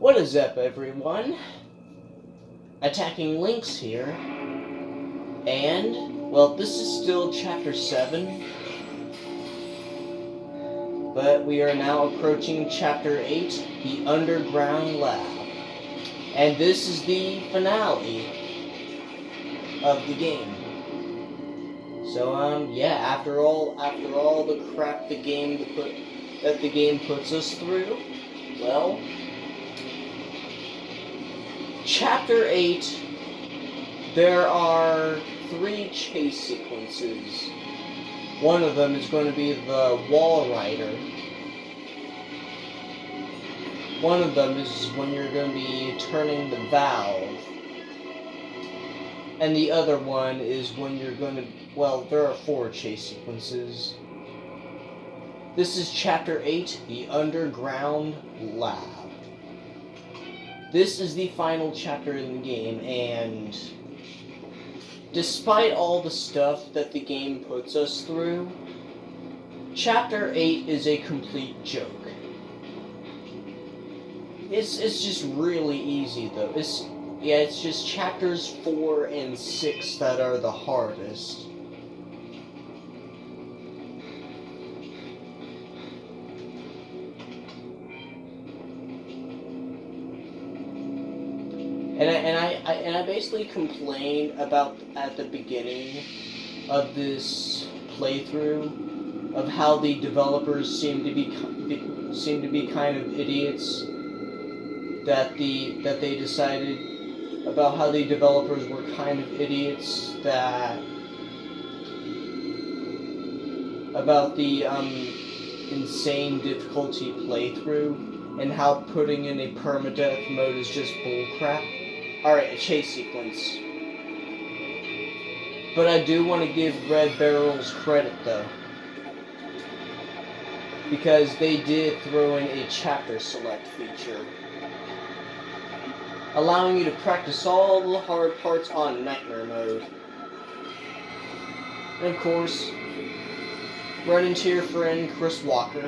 What is up, everyone? Attacking Links here. And, well, this is still Chapter 7. But we are now approaching Chapter 8, the Underground Lab. And this is the finale of the game. So, yeah, after all the crap the game puts us through, well, Chapter 8, there are 3 chase sequences. One of them is going to be the wall rider. One of them is when you're going to be turning the valve. And the other one is when you're going to... Well, there are 4 chase sequences. This is Chapter 8, the Underground Lab. This is the final chapter in the game, and despite all the stuff that the game puts us through, Chapter 8 is a complete joke. It's just really easy, though. It's just Chapters 4 and 6 that are the hardest. And I basically complained about at the beginning of this playthrough of how the developers seem to be kind of idiots. That they decided about how the developers were kind of idiots about the insane difficulty playthrough and how putting in a permadeath mode is just bullcrap. Alright, a chase sequence. But I do want to give Red Barrels credit, though. Because they did throw in a chapter select feature, allowing you to practice all the hard parts on Nightmare mode. And of course, run into your friend Chris Walker.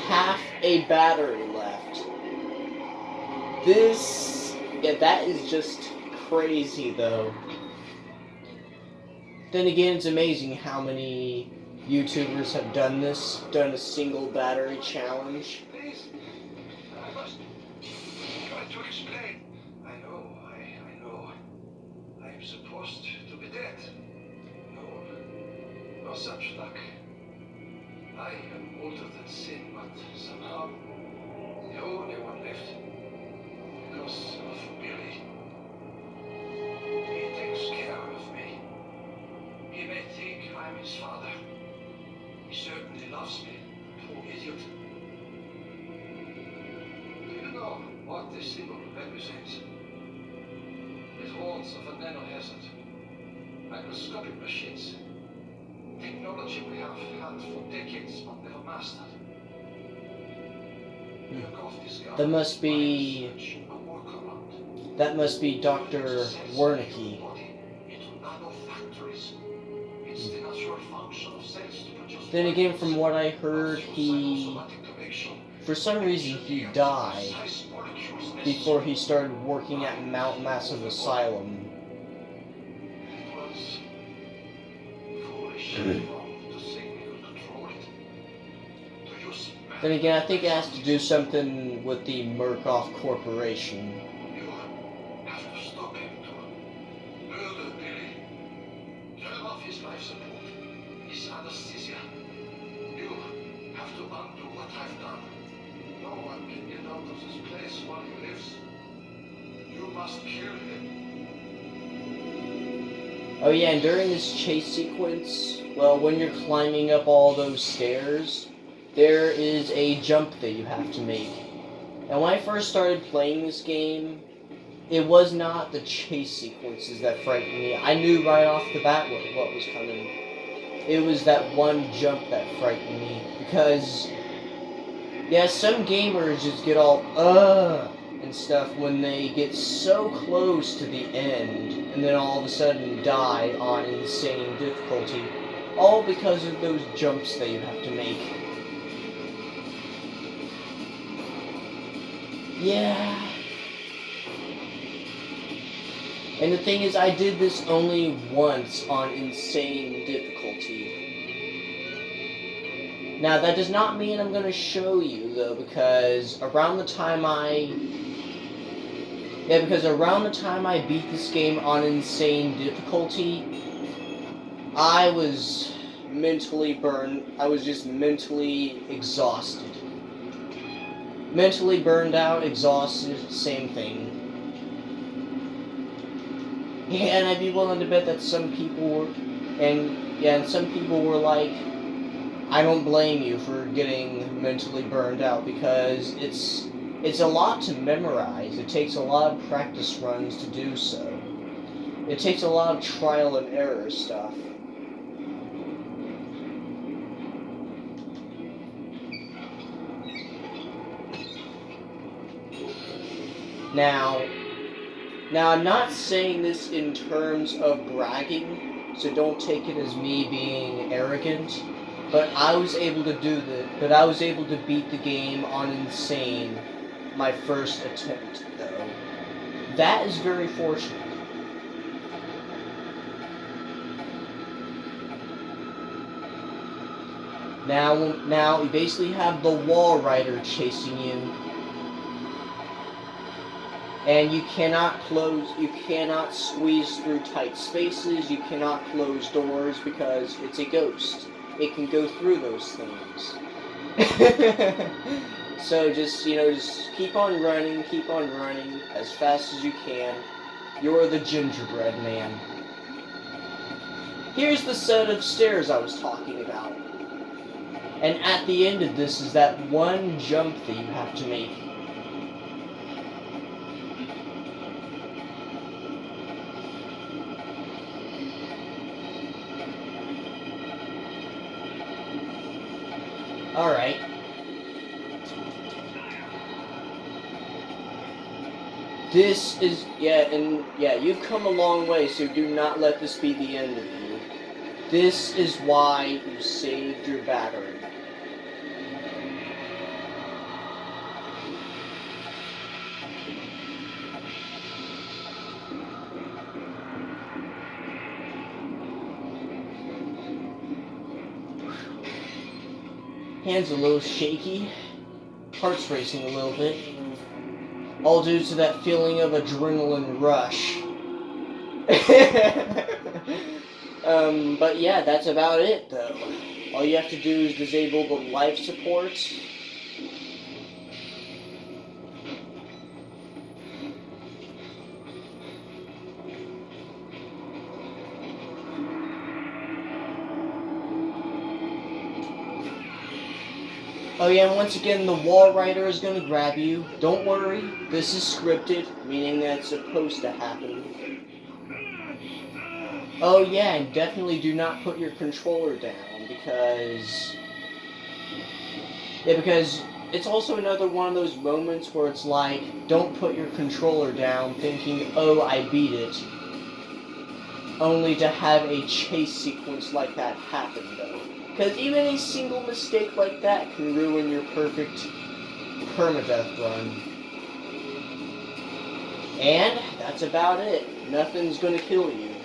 Half a battery left. That is just crazy, though. Then again, it's amazing how many YouTubers have done this, done a single battery challenge. Please, I must try to explain. I know. I am supposed to be dead. No such luck. I am older than sin, but somehow the only one left. Because of Billy. He takes care of me. He may think I'm his father. He certainly loves me, poor idiot. Do you know what this symbol represents? It warns of a nano-hazard. Microscopic machines. Technology we have had for decades but never mastered. That must be Dr. Wernicke. Then again, from what I heard, for some reason, he died before he started working at Mount Massive Asylum. Then again, I think it has to do something with the Murkoff Corporation. You have to stop him to murder Billy. Turn off his life support, his anesthesia. You have to undo what I've done. No one can get out of this place while he lives. You must kill him. Oh yeah, and during this chase sequence, well, when you're climbing up all those stairs, there is a jump that you have to make. And when I first started playing this game, it was not the chase sequences that frightened me. I knew right off the bat what was coming. It was that one jump that frightened me. Because, yeah, some gamers just get all, and stuff when they get so close to the end and then all of a sudden die on insane difficulty, all because of those jumps that you have to make. Yeah. And the thing is, I did this only once on insane difficulty. Now, that does not mean I'm going to show you, though, because around the time I beat this game on insane difficulty, I was mentally burned. I was just mentally exhausted. Mentally burned out, exhausted, same thing. Yeah, and I'd be willing to bet that some people were, and some people were like, I don't blame you for getting mentally burned out, because it's a lot to memorize. It takes a lot of practice runs to do so. It takes a lot of trial and error stuff. Now, I'm not saying this in terms of bragging, so don't take it as me being arrogant, but I was able to beat the game on insane my first attempt, though. That is very fortunate. Now you basically have the wall rider chasing you. And you cannot squeeze through tight spaces, you cannot close doors because it's a ghost. It can go through those things. So just keep on running as fast as you can. You're the gingerbread man. Here's the set of stairs I was talking about. And at the end of this is that one jump that you have to make. Alright. This is, you've come a long way, so do not let this be the end of you. This is why you saved your battery. Hands a little shaky, heart's racing a little bit, all due to that feeling of adrenaline rush. But yeah, that's about it though. All you have to do is disable the life support. Oh yeah, and once again, the wall rider is going to grab you. Don't worry, this is scripted, meaning that it's supposed to happen. Oh yeah, and definitely do not put your controller down, because it's also another one of those moments where it's like, don't put your controller down thinking, oh, I beat it, only to have a chase sequence like that happen, though. Because even a single mistake like that can ruin your perfect permadeath run. And that's about it. Nothing's gonna kill you.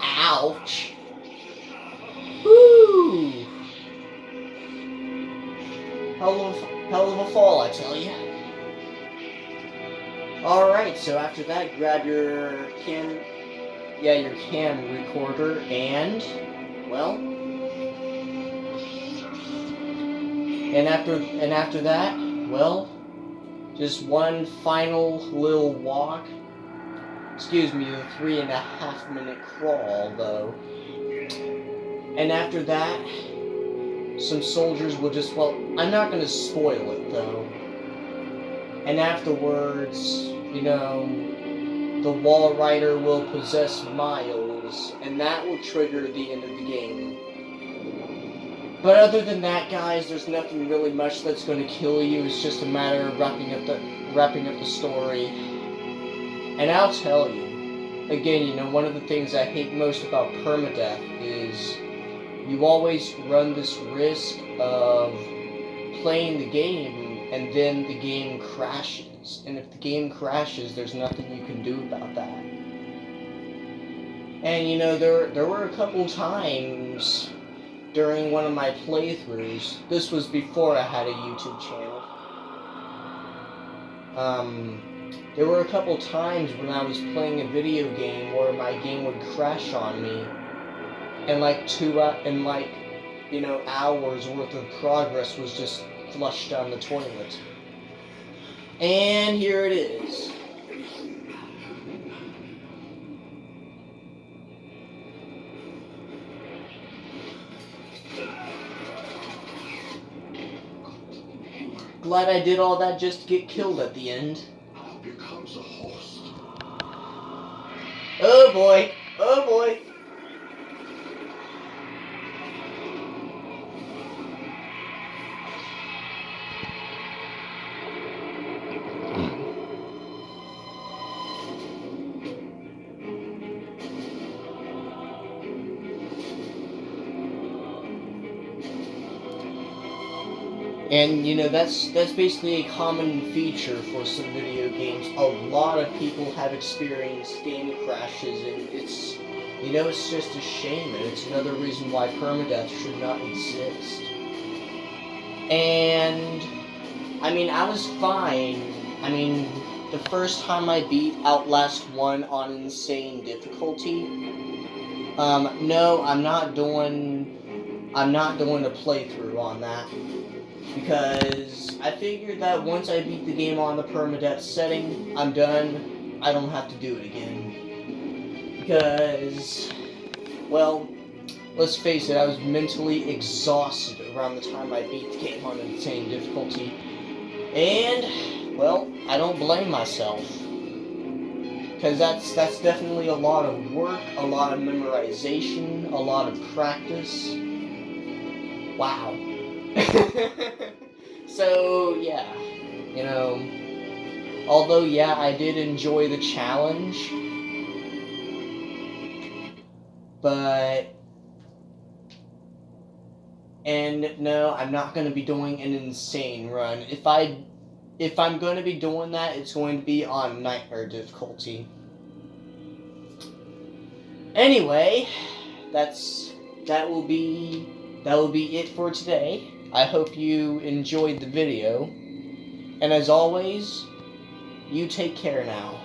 Ouch. Woo! Hell of a fall, I tell you. Alright, so after that, grab your cam recorder and, well, and after that, well, just one final little walk. Excuse me, the 3.5-minute crawl, though. And after that, some soldiers will just, well, I'm not going to spoil it, though. And afterwards, the wall rider will possess Miles, and that will trigger the end of the game. But other than that, guys, there's nothing really much that's going to kill you. It's just a matter of wrapping up the story. And I'll tell you, again, one of the things I hate most about permadeath is you always run this risk of playing the game and then the game crashes. And if the game crashes, there's nothing you can do about that. And there were a couple times during one of my playthroughs, this was before I had a YouTube channel, there were a couple times when I was playing a video game where my game would crash on me, and hours worth of progress was just flushed down the toilet. And here it is. Glad I did all that just to get killed at the end. Becomes a host. Oh boy! Oh boy! And that's basically a common feature for some video games. A lot of people have experienced game crashes, and it's just a shame, and it's another reason why permadeath should not exist. And I was fine. The first time I beat Outlast 1 on insane difficulty. No, I'm not doing a playthrough on that. Because I figured that once I beat the game on the permadeath setting, I'm done. I don't have to do it again. Because, well, let's face it, I was mentally exhausted around the time I beat the game on insane difficulty. And, well, I don't blame myself. Because that's definitely a lot of work, a lot of memorization, a lot of practice. Wow. So, yeah, although, yeah, I did enjoy the challenge, and no, I'm not going to be doing an insane run. If I'm going to be doing that, it's going to be on nightmare difficulty. Anyway, that will be it for today. I hope you enjoyed the video, and as always, you take care now.